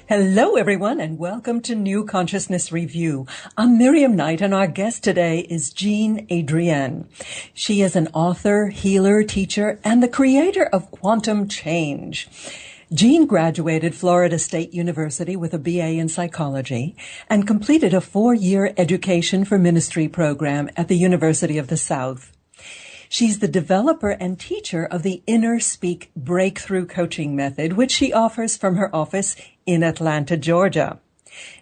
Hello, everyone, and welcome to New Consciousness Review. I'm Miriam Knight, and our guest today is Jean Adrienne. She is an author, healer, teacher, and the creator of Quantum Change. Jean graduated Florida State University with a BA in psychology and completed a 4-year education for ministry program at the University of the South. She's the developer and teacher of the Inner Speak Breakthrough Coaching Method, which she offers from her office in Atlanta, Georgia.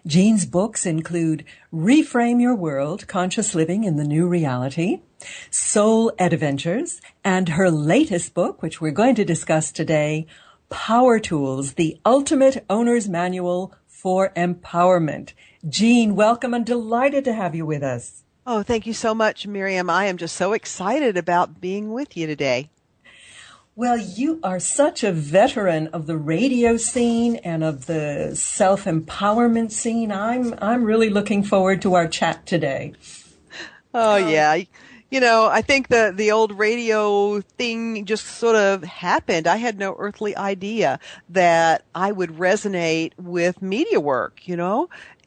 Jean's books include Reframe Your World, Conscious Living in the New Reality, Soul Adventures, and her latest book, which we're going to discuss today, Power Tools, the Ultimate Owner's Manual for Empowerment. Jean, welcome and delighted to have you with us. Oh, thank you so much, Miriam. I am just so excited about being with you today. Well, you are such a veteran of the radio scene and of the self-empowerment scene. I'm really looking forward to our chat today. Oh, yeah. You know, I think the old radio thing just sort of happened. I had no earthly idea that I would resonate with media work,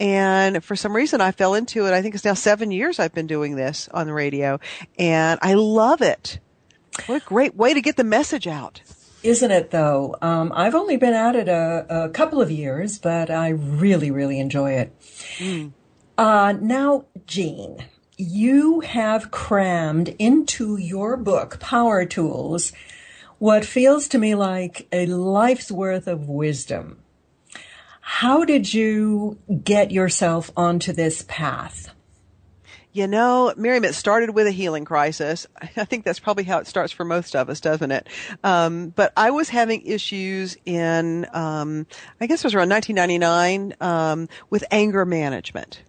and for some reason I fell into it. I think it's now 7 years I've been doing this on the radio, and I love it. What a great way to get the message out. Isn't it, though? I've only been at it a couple of years, but I really, really enjoy it. Now, Jean, you have crammed into your book, Power Tools, what feels to me like a life's worth of wisdom. How did you get yourself onto this path? Miriam, it started with a healing crisis. I think that's probably how it starts for most of us, doesn't it? But I was having issues in, I guess it was around 1999, with anger management.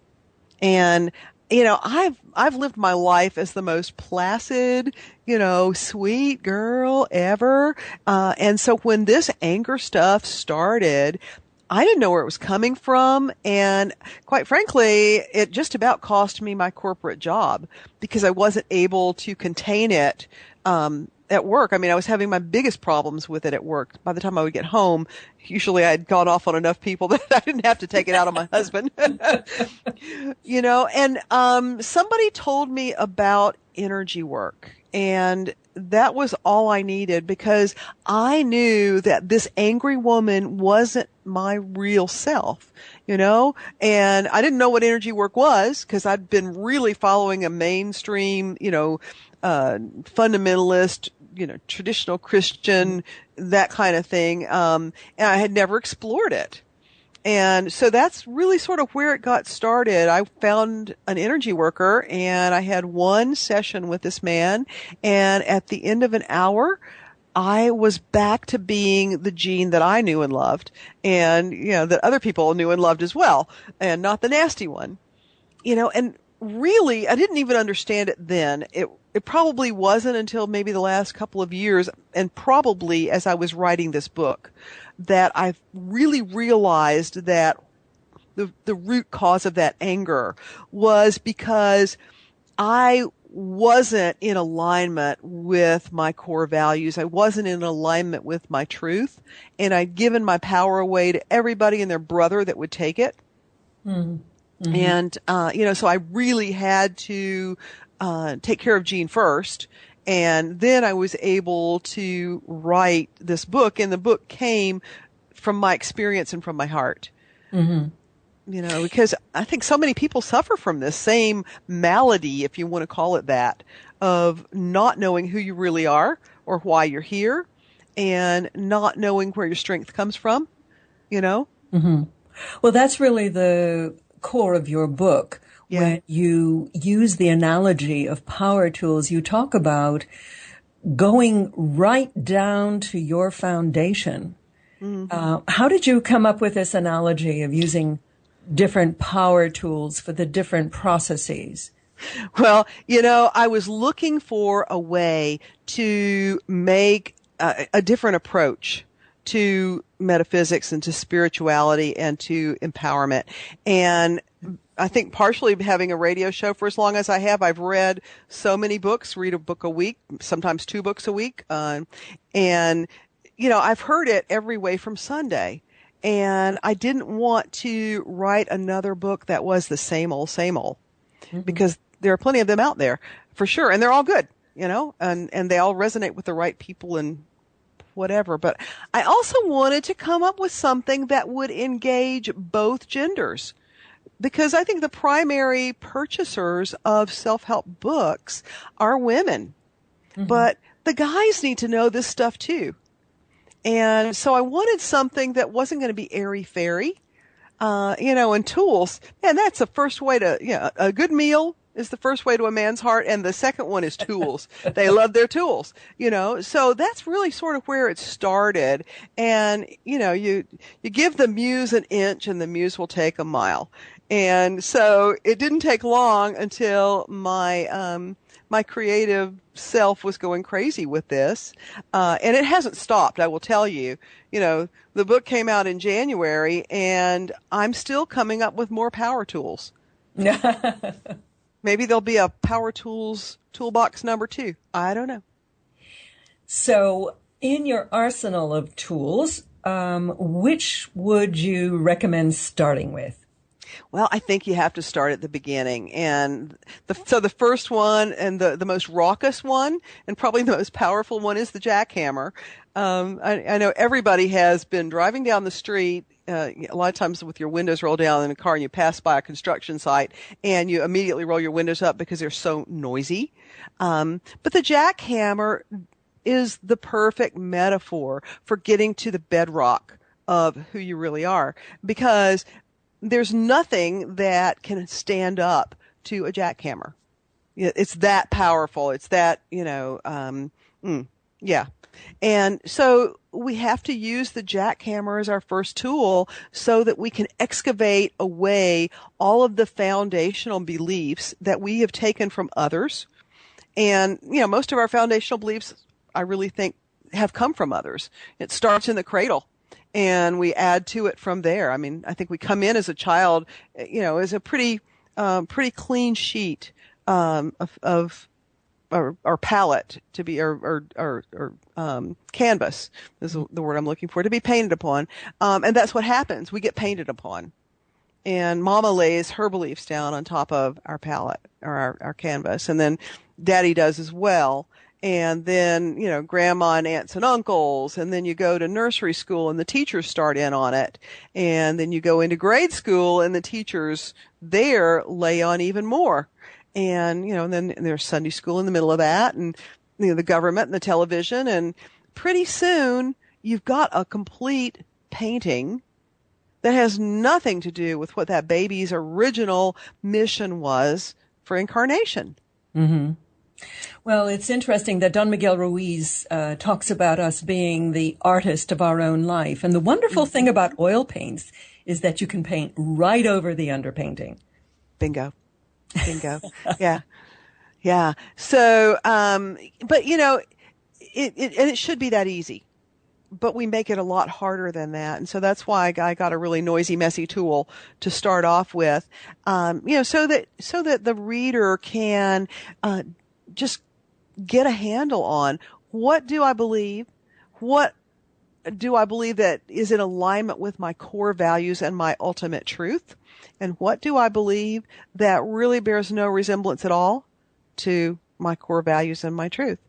And I've lived my life as the most placid, sweet girl ever. And so when this anger stuff started, I didn't know where it was coming from. And quite frankly, it just about cost me my corporate job because I wasn't able to contain it, at work. I mean, I was having my biggest problems with it at work. By the time I would get home, usually I had gone off on enough people that I didn't have to take it out on my husband. And somebody told me about energy work, and that was all I needed because I knew that this angry woman wasn't my real self, and I didn't know what energy work was because I'd been really following a mainstream, fundamentalist, traditional Christian, that kind of thing. And I had never explored it. And so that's really sort of where it got started. I found an energy worker and I had one session with this man. And at the end of an hour, I was back to being the Jean that I knew and loved and, that other people knew and loved as well, and not the nasty one, and really, I didn't even understand it then. It probably wasn't until maybe the last couple of years, and probably as I was writing this book, that I really realized that the root cause of that anger was because I wasn't in alignment with my core values. I wasn't in alignment with my truth, and I'd given my power away to everybody and their brother that would take it. Mm-hmm. And, so I really had to take care of Jean first. And then I was able to write this book. And the book came from my experience and from my heart. Mm-hmm. Because I think so many people suffer from this same malady, if you want to call it that, of not knowing who you really are or why you're here and not knowing where your strength comes from, Mm-hmm. Well, that's really the core of your book. Yeah. When you use the analogy of power tools, you talk about going right down to your foundation. Mm-hmm. How did you come up with this analogy of using different power tools for the different processes? Well, I was looking for a way to make a different approach to metaphysics and to spirituality and to empowerment. And I think partially having a radio show for as long as I have, I've read so many books, read a book a week, sometimes 2 books a week. And, I've heard it every way from Sunday. And I didn't want to write another book that was the same old, because there are plenty of them out there for sure. And they're all good, and they all resonate with the right people and whatever. But I also wanted to come up with something that would engage both genders, because I think the primary purchasers of self-help books are women. But the guys need to know this stuff too. And so I wanted something that wasn't going to be airy-fairy, and tools. And that's the first way to, a good meal is the first way to a man's heart. And the second one is tools. They love their tools, so that's really sort of where it started. And, you give the muse an inch and the muse will take a mile. And so it didn't take long until my creative self was going crazy with this. And it hasn't stopped, I will tell you. The book came out in January and I'm still coming up with more power tools. Maybe there'll be a power tools toolbox number 2. I don't know. So in your arsenal of tools, which would you recommend starting with? Well, I think you have to start at the beginning. And so the first one and the most raucous one and probably the most powerful one is the Jackhammer. I know everybody has been driving down the street, a lot of times with your windows rolled down in a car and you pass by a construction site and you immediately roll your windows up because they're so noisy. But the Jackhammer is the perfect metaphor for getting to the bedrock of who you really are, because there's nothing that can stand up to a jackhammer. It's that powerful. It's that, yeah. And so we have to use the jackhammer as our first tool so that we can excavate away all of the foundational beliefs that we have taken from others. And, most of our foundational beliefs, I really think, have come from others. It starts in the cradle. And we add to it from there. I mean, I think we come in as a child, as a pretty clean sheet of our palette to be, or canvas is the word I'm looking for, to be painted upon. And that's what happens. We get painted upon. And Mama lays her beliefs down on top of our palette or our canvas, and then Daddy does as well. And then, grandma and aunts and uncles, and then you go to nursery school and the teachers start in on it. And then you go into grade school and the teachers there lay on even more. And, and then there's Sunday school in the middle of that, and, the government and the television. And pretty soon you've got a complete painting that has nothing to do with what that baby's original mission was for incarnation. Mm-hmm. Well, it's interesting that Don Miguel Ruiz talks about us being the artist of our own life. And the wonderful thing about oil paints is that you can paint right over the underpainting. Bingo. Yeah. Yeah. So, but it should be that easy, but we make it a lot harder than that. And so that's why I got a really noisy, messy tool to start off with, so that the reader can, just get a handle on, what do I believe? What do I believe that is in alignment with my core values and my ultimate truth? And what do I believe that really bears no resemblance at all to my core values and my truth?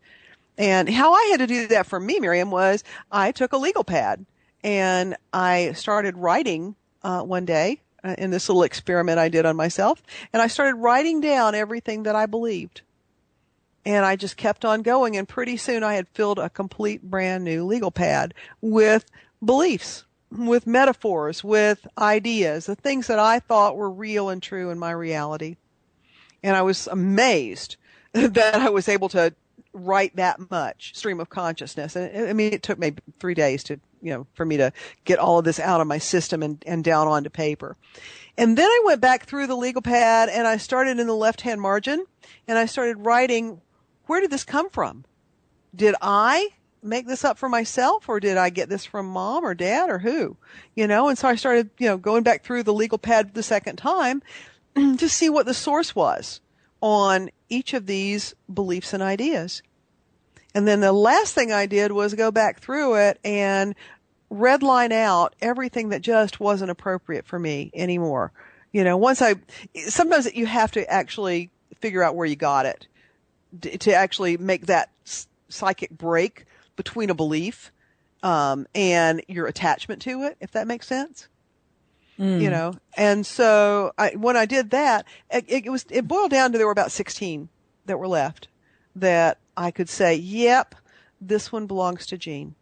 And how I had to do that for me, Miriam, was I took a legal pad and I started writing one day in this little experiment I did on myself. And I started writing down everything that I believed. And I just kept on going, and pretty soon I had filled a complete brand new legal pad with beliefs, with metaphors, with ideas, the things that I thought were real and true in my reality. And I was amazed that I was able to write that much stream of consciousness. And I mean, it took maybe 3 days to, for me to get all of this out of my system and down onto paper. And then I went back through the legal pad and I started in the left-hand margin and I started writing, where did this come from? Did I make this up for myself, or did I get this from mom or dad or who? And so I started, going back through the legal pad the second time to see what the source was on each of these beliefs and ideas. And then the last thing I did was go back through it and red line out everything that just wasn't appropriate for me anymore. Sometimes you have to actually figure out where you got it to actually make that psychic break between a belief, and your attachment to it, if that makes sense. And so when I did that, it boiled down to there were about 16 that were left that I could say, yep, this one belongs to Jean.